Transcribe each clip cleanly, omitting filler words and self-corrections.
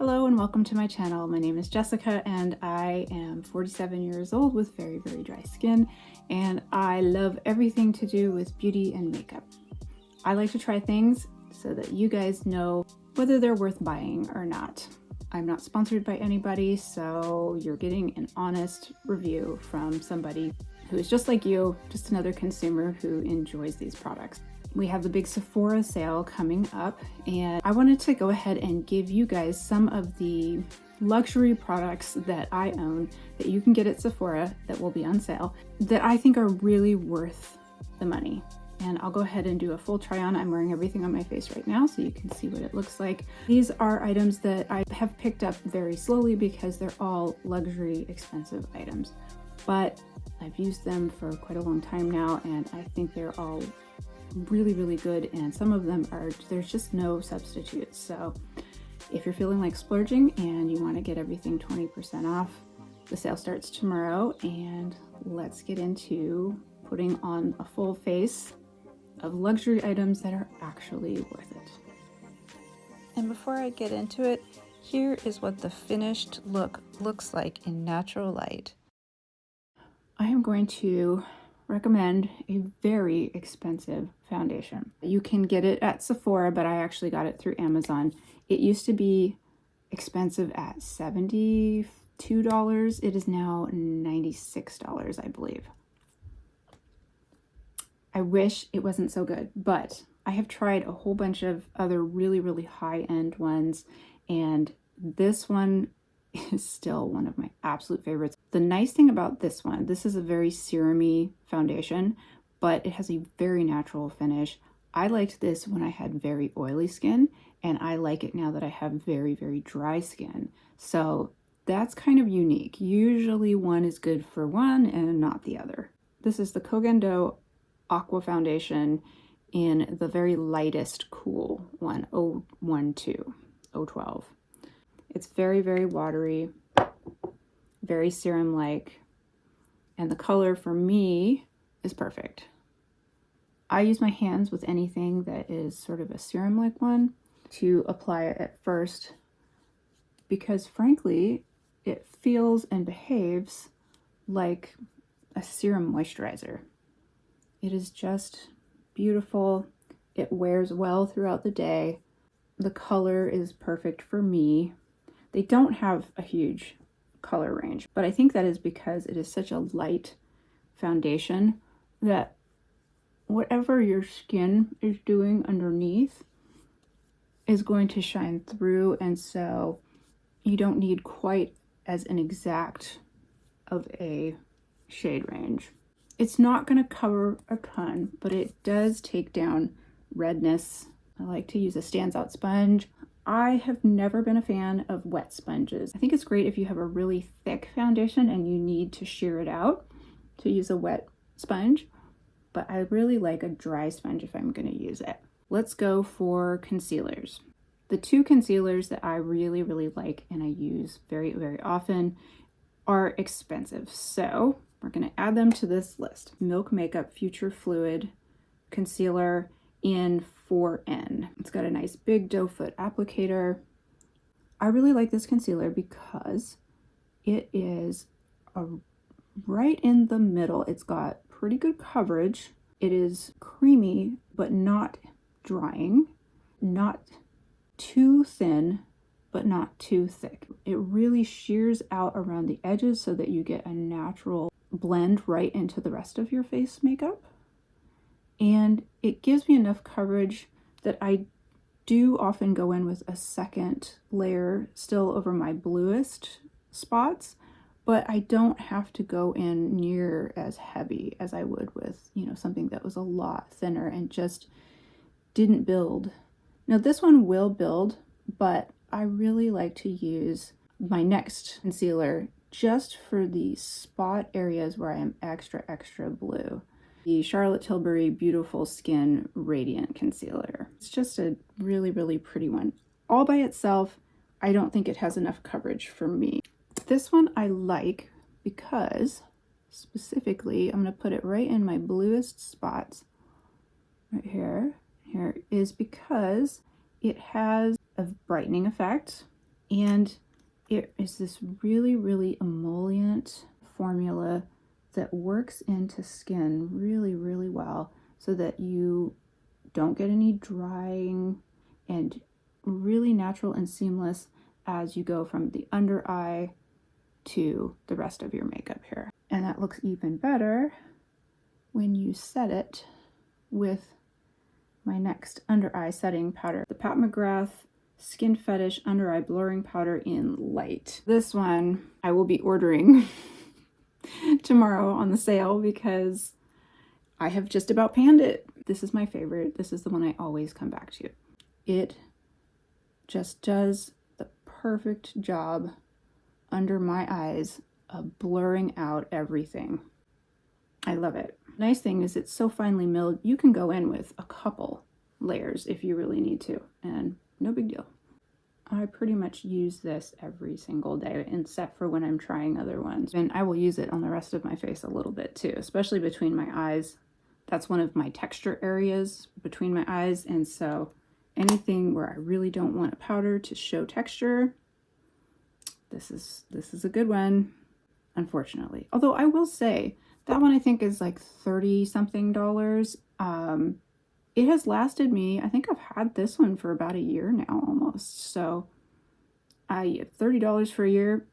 Hello and welcome to my channel. My name is Jessica and I am 47 years old with very dry skin, and I love everything to do with beauty and makeup. I like to try things so that you guys know whether they're worth buying or not. I'm not sponsored by anybody, so you're getting an honest review from somebody who is just like you, just another consumer who enjoys these products. We have the big Sephora sale coming up, and I wanted to go ahead and give you guys some of the luxury products that I own that you can get at Sephora that will be on sale that I think are really worth the money. And I'll go ahead and do a full try on. I'm wearing everything on my face right now so you can see what it looks like. These are items that I have picked up very slowly because they're all luxury expensive items, but I've used them for quite a long time now and I think they're all really good, and some of them are, there's just no substitutes. So if you're feeling like splurging and you want to get everything 20% off, the sale starts tomorrow, and let's get into putting on a full face of luxury items that are actually worth it. And before I get into it, here is what the finished look looks like in natural light. I am going to recommend a very expensive foundation. You can get it at Sephora, but I actually got it through Amazon. It used to be expensive at $72. It is now $96, I believe. I wish it wasn't so good, but I have tried a whole bunch of other really high-end ones, and this one is still one of my absolute favorites. The nice thing about this one, this is a very serum-y foundation, but it has a very natural finish. I liked this when I had very oily skin, and I like it now that I have very dry skin. So that's kind of unique. Usually one is good for one and not the other. This is the Kogendo Aqua Foundation in the very lightest cool one, 012. It's very watery, very serum-like, and the color for me is perfect. I use my hands with anything that is sort of a serum-like one to apply it at first because frankly, it feels and behaves like a serum moisturizer. It is just beautiful. It wears well throughout the day. The color is perfect for me. They don't have a huge color range, but I think that is because it is such a light foundation that whatever your skin is doing underneath is going to shine through, and so you don't need quite as an exact of a shade range. It's not going to cover a ton, but it does take down redness. I like to use a stands out sponge. I have never been a fan of wet sponges. I think it's great if you have a really thick foundation and you need to shear it out to use a wet sponge, but I really like a dry sponge if I'm going to use it. Let's go for concealers. The two concealers that I really like and I use very often are expensive, so we're going to add them to this list. Milk Makeup Future Fluid Concealer in 4N. It's got a nice big doe foot applicator. I really like this concealer because it is right in the middle. It's got pretty good coverage. It is creamy, but not drying, not too thin, but not too thick. It really shears out around the edges so that you get a natural blend right into the rest of your face makeup. And it gives me enough coverage that I do often go in with a second layer still over my bluest spots, but I don't have to go in near as heavy as I would with, something that was a lot thinner and just didn't build. Now this one will build, but I really like to use my next concealer just for the spot areas where I am extra blue. The Charlotte Tilbury Beautiful Skin Radiant Concealer. It's just a really pretty one. All by itself, I don't think it has enough coverage for me. This one I like because, specifically, I'm going to put it right in my bluest spots. Right here. Here is because it has a brightening effect. And it is this really, really emollient formula that works into skin really, really well so that you don't get any drying, and really natural and seamless as you go from the under eye to the rest of your makeup here. And that looks even better when you set it with my next under eye setting powder, the Pat McGrath Skin Fetish Under Eye Blurring Powder in Light. This one I will be ordering tomorrow on the sale because I have just about panned it. This is my favorite. This is the one I always come back to. It just does the perfect job under my eyes of blurring out everything. I love it. Nice thing is it's so finely milled, you can go in with a couple layers if you really need to, and no big deal. I pretty much use this every single day, except for when I'm trying other ones. And I will use it on the rest of my face a little bit too, especially between my eyes. That's one of my texture areas between my eyes, and so anything where I really don't want a powder to show texture, this is a good one, unfortunately. Although I will say, that one I think is like $30 something. It has lasted me, I think I've had this one for about a year now almost. So $30 for a year,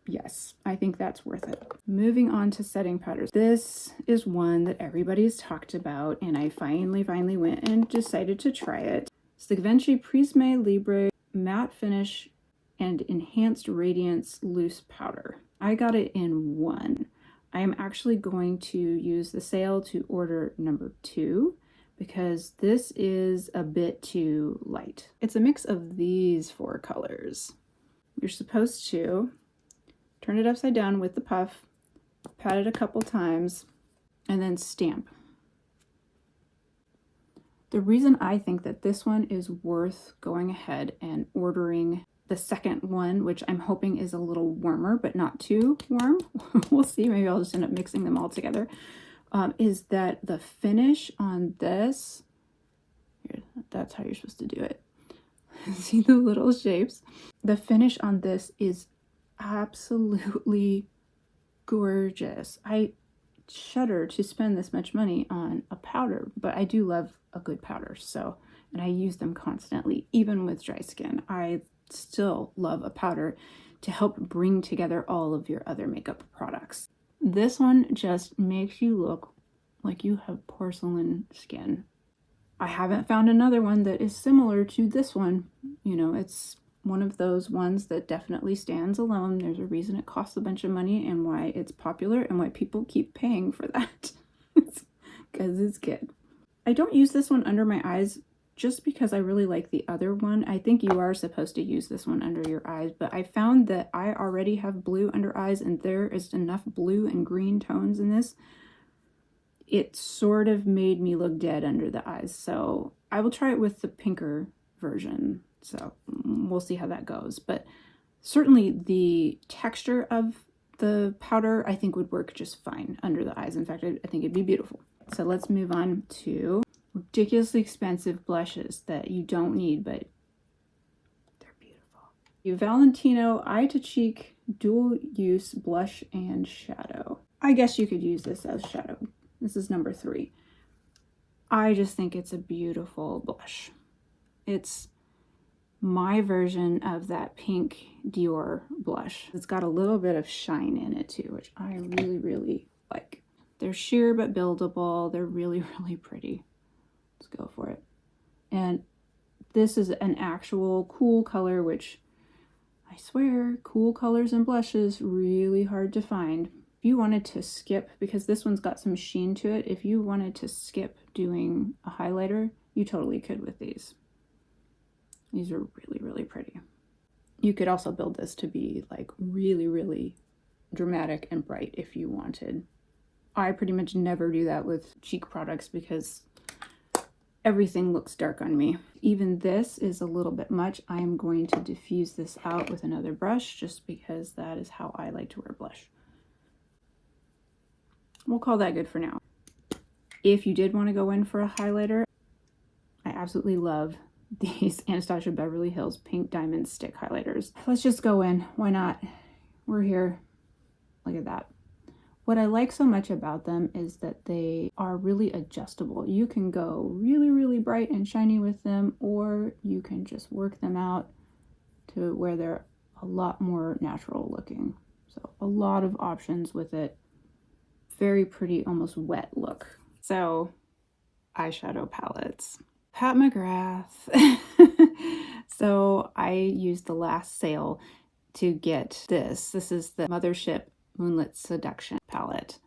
yes, I think that's worth it. Moving on to setting powders. This is one that everybody's talked about, and I finally went and decided to try it. It's the Givenchy Prisme Libre Matte Finish and Enhanced Radiance Loose Powder. I got it in one. I am actually going to use the sale to order number 2 because this is a bit too light. It's a mix of these 4 colors. You're supposed to turn it upside down with the puff, pat it a couple times, and then stamp. The reason I think that this one is worth going ahead and ordering the second one, which I'm hoping is a little warmer, but not too warm. We'll see, maybe I'll just end up mixing them all together. Is that the finish on this, here, that's how you're supposed to do it. See the little shapes? The finish on this is absolutely gorgeous. I shudder to spend this much money on a powder, but I do love a good powder, so, and I use them constantly, even with dry skin. I still love a powder to help bring together all of your other makeup products. This one just makes you look like you have porcelain skin. I haven't found another one that is similar to this one. You know, it's one of those ones that definitely stands alone. There's a reason it costs a bunch of money and why it's popular and why people keep paying for that. Because it's good. I don't use this one under my eyes just because I really like the other one. I think you are supposed to use this one under your eyes, but I found that I already have blue under eyes and there is enough blue and green tones in this. It sort of made me look dead under the eyes, so I will try it with the pinker version. So we'll see how that goes, but certainly the texture of the powder I think would work just fine under the eyes. In fact, I think it'd be beautiful. So let's move on to ridiculously expensive blushes that you don't need, but they're beautiful. The Valentino Eye to Cheek Dual Use Blush and Shadow. I guess you could use this as shadow. This is number 3. I just think it's a beautiful blush. It's my version of that pink Dior blush. It's got a little bit of shine in it too, which I really like. They're sheer but buildable. They're really pretty. Let's go for it. And this is an actual cool color, which I swear, cool colors and blushes really hard to find. If you wanted to skip, because this one's got some sheen to it, if you wanted to skip doing a highlighter, you totally could with these. These are really pretty. You could also build this to be like really dramatic and bright if you wanted. I pretty much never do that with cheek products because everything looks dark on me. Even this is a little bit much. I am going to diffuse this out with another brush just because that is how I like to wear blush. We'll call that good for now. If you did want to go in for a highlighter, I absolutely love these Anastasia Beverly Hills Pink Diamond Stick Highlighters. Let's just go in. Why not? We're here. Look at that. What I like so much about them is that they are really adjustable. You can go really, really bright and shiny with them, or you can just work them out to where they're a lot more natural looking. So a lot of options with it. Very pretty, almost wet look. So eyeshadow palettes. Pat McGrath. So I used the last sale to get this. This is the Mothership Moonlit Seduction palette.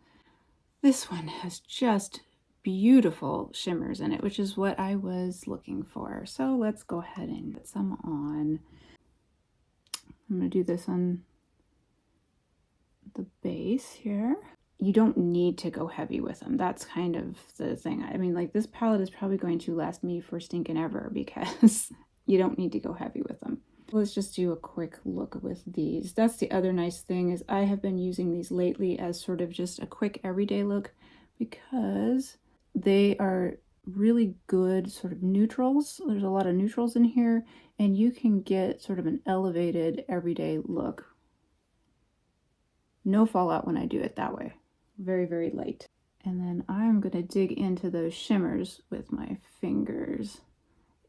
This one has just beautiful shimmers in it, which is what I was looking for. So let's go ahead and put some on. I'm going to do this on the base here. You don't need to go heavy with them. That's kind of the thing. I mean, like, this palette is probably going to last me for stinking ever because you don't need to go heavy with them. Let's just do a quick look with these. That's the other nice thing, is I have been using these lately as sort of just a quick everyday look because they are really good sort of neutrals. There's a lot of neutrals in here, and you can get sort of an elevated everyday look. No fallout when I do it that way. Very, very light. And then I'm going to dig into those shimmers with my fingers.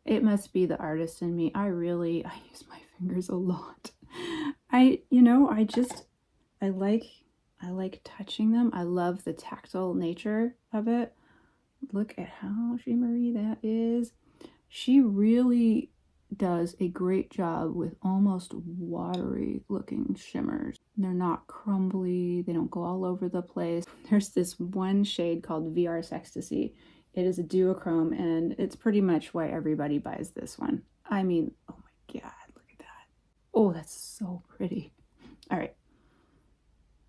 It must be the artist in me. I use my fingers a lot. I like touching them. I love the tactile nature of it. Look at how shimmery that is. She really does a great job with almost watery looking shimmers. They're not crumbly. They don't go all over the place. There's this one shade called VR's Ecstasy. It is a duochrome, and it's pretty much why everybody buys this one. I mean, oh my God, look at that. Oh, that's so pretty. All right.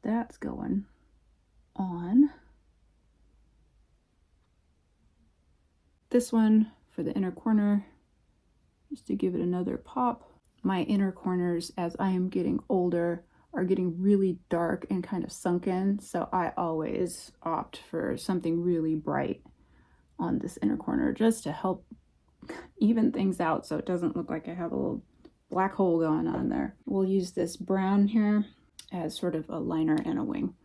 That's going on. This one for the inner corner, just to give it another pop. My inner corners, as I am getting older, are getting really dark and kind of sunken, so I always opt for something really bright on this inner corner just to help even things out so it doesn't look like I have a little black hole going on there. We'll use this brown here as sort of a liner and a wing.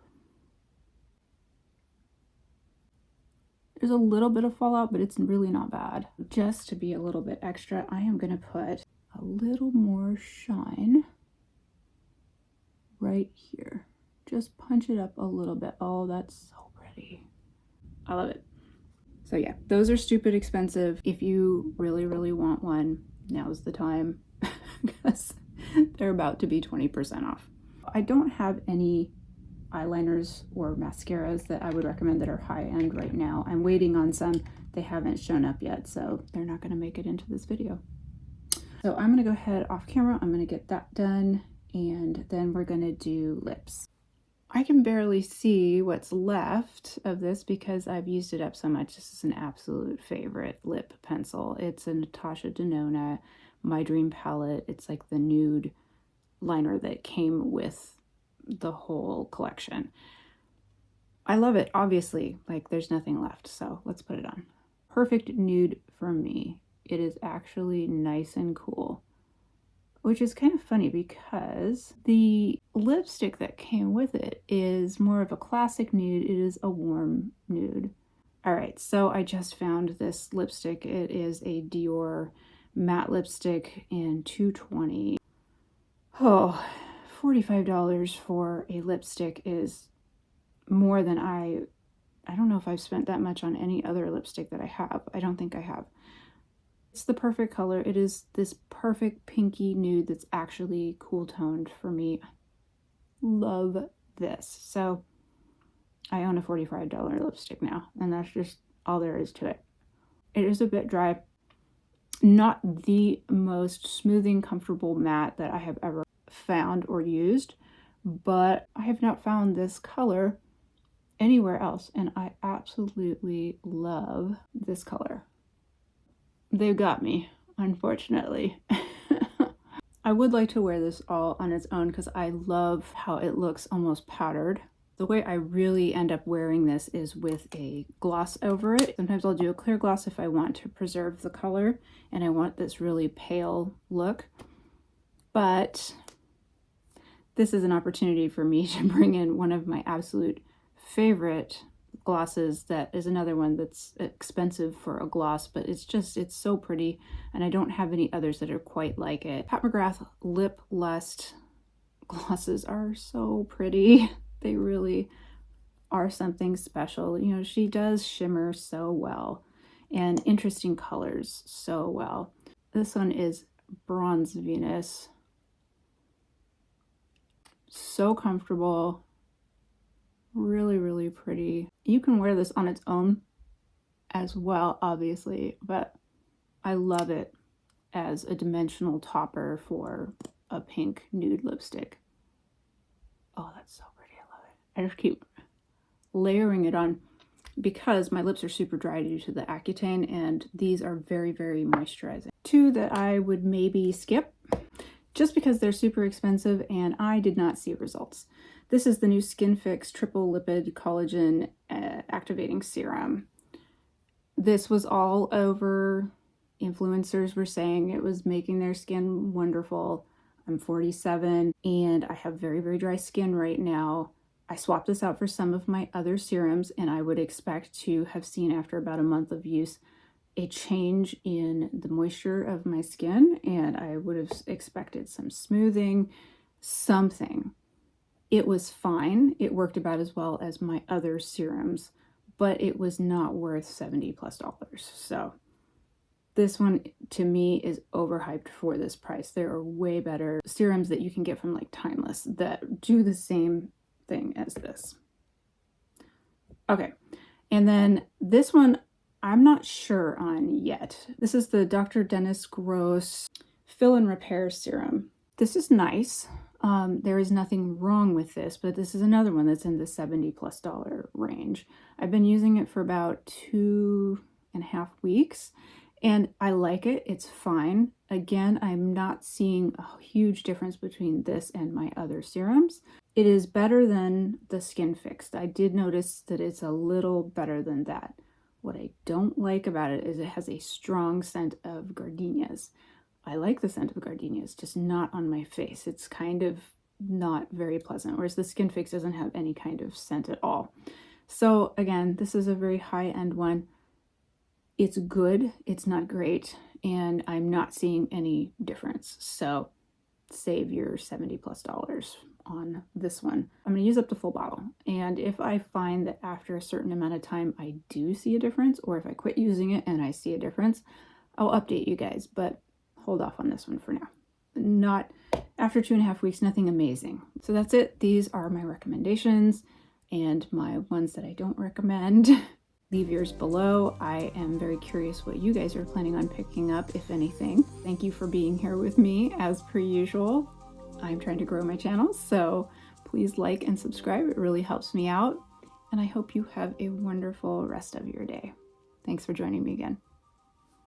There's a little bit of fallout, but it's really not bad. Just to be a little bit extra, I am going to put a little more shine right here. Just punch it up a little bit. Oh, that's so pretty. I love it. So yeah, those are stupid expensive. If you really, really want one, now's the time because they're about to be 20% off. I don't have any eyeliners or mascaras that I would recommend that are high-end right now. I'm waiting on some. They haven't shown up yet, so they're not going to make it into this video. So I'm going to go ahead off camera. I'm going to get that done, and then we're going to do lips. I can barely see what's left of this because I've used it up so much. This is an absolute favorite lip pencil. It's a Natasha Denona My Dream palette. It's like the nude liner that came with the whole collection. I love it, obviously. Like, there's nothing left, so let's put it on. Perfect nude for me. It is actually nice and cool, which is kind of funny because the lipstick that came with it is more of a classic nude. It is a warm nude. All right, so I just found this lipstick. It is a Dior matte lipstick in 220. Oh, $45 for a lipstick is more than I don't know if I've spent that much on any other lipstick that I have. I don't think I have. It's the perfect color. It is this perfect pinky nude that's actually cool toned for me. Love this. So I own a $45 lipstick now, and that's just all there is to it. It is a bit dry. Not the most smoothing, comfortable matte that I have ever found or used, but I have not found this color anywhere else, and I absolutely love this color. They've got me, unfortunately. I would like to wear this all on its own because I love how it looks almost powdered. The way I really end up wearing this is with a gloss over it. Sometimes I'll do a clear gloss if I want to preserve the color and I want this really pale look. But this is an opportunity for me to bring in one of my absolute favorite glosses that is another one that's expensive for a gloss, but it's so pretty, and I don't have any others that are quite like it. Pat McGrath Lip Lust glosses are so pretty. They really are something special. You know, she does shimmer so well and interesting colors so well. This one is Bronze Venus. So comfortable, really, really pretty. You can wear this on its own as well, obviously, but I love it as a dimensional topper for a pink nude lipstick. Oh, that's so pretty. I love it. I just keep layering it on because my lips are super dry due to the Accutane, and these are very, very moisturizing. Two that I would maybe skip just because they're super expensive and I did not see results. This is the new Skin Fix Triple Lipid Collagen Activating Serum. This was all over. Influencers were saying it was making their skin wonderful. I'm 47 and I have very, very dry skin right now. I swapped this out for some of my other serums, and I would expect to have seen after about a month of use a change in the moisture of my skin, and I would have expected some smoothing, something. It was fine. It worked about as well as my other serums, but it was not worth $70+. So this one to me is overhyped for this price. There are way better serums that you can get from like Timeless that do the same thing as this. Okay, and then this one I'm not sure on yet. This is the Dr. Dennis Gross Fill and Repair Serum. This is nice. There is nothing wrong with this, but this is another one that's in the $70+ range. I've been using it for about 2.5 weeks, and I like it. It's fine. Again, I'm not seeing a huge difference between this and my other serums. It is better than the Skin Fix. I did notice that it's a little better than that. What I don't like about it is it has a strong scent of gardenias. I like the scent of gardenias, just not on my face. It's kind of not very pleasant, whereas the Skin Fix doesn't have any kind of scent at all. So again, this is a very high-end one. It's good, it's not great, and I'm not seeing any difference. So save your $70+ on this one. I'm going to use up the full bottle, and if I find that after a certain amount of time I do see a difference, or if I quit using it and I see a difference, I'll update you guys, but hold off on this one for now. Not after 2.5 weeks, nothing amazing. So that's it. These are my recommendations and my ones that I don't recommend. Leave yours below. I am very curious what you guys are planning on picking up, if anything. Thank you for being here with me as per usual. I'm trying to grow my channel, so please like and subscribe. It really helps me out, and I hope you have a wonderful rest of your day. Thanks for joining me again.